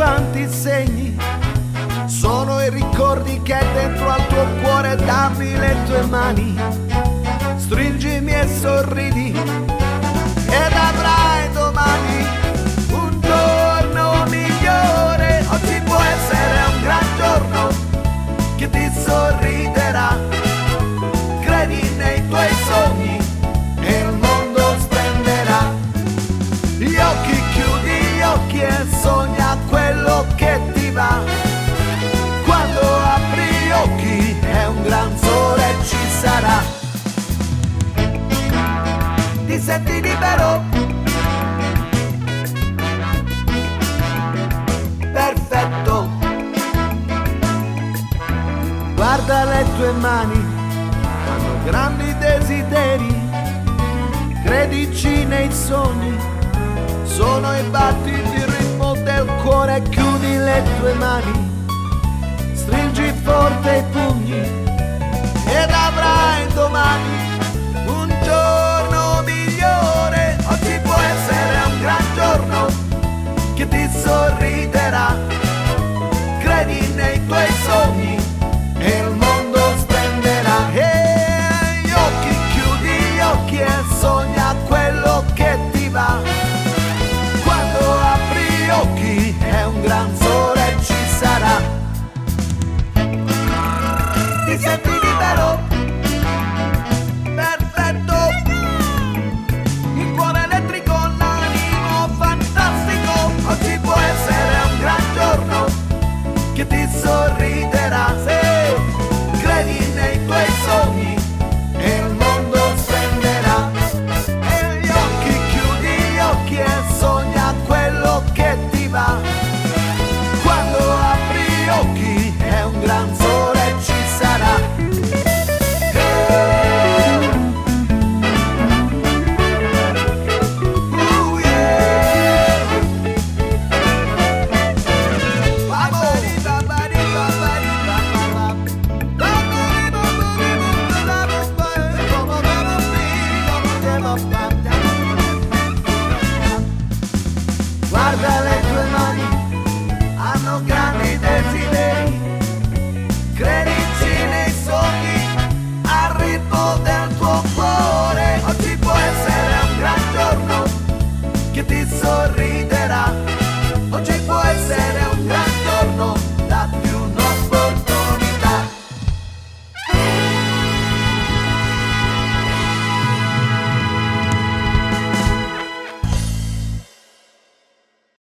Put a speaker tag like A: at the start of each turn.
A: quanti segni, sono i ricordi che dentro al tuo cuore. Dammi le tue mani, stringimi e sorridi, ed avrai domani un giorno migliore. Oggi può essere un gran giorno che ti sorriderà. Credi nei tuoi sogni e il mondo splenderà. Gli occhi, chiudi gli occhi e sogna quello che ti va. Quando apri gli occhi è un gran sole, ci sarà. Ti senti libero? Perfetto. Guarda le tue mani, hanno grandi desideri. Credici nei sogni, sono i battiti, il ritmo del cuore. Chiudi le tue mani, stringi forte i pugni, ed avrai domani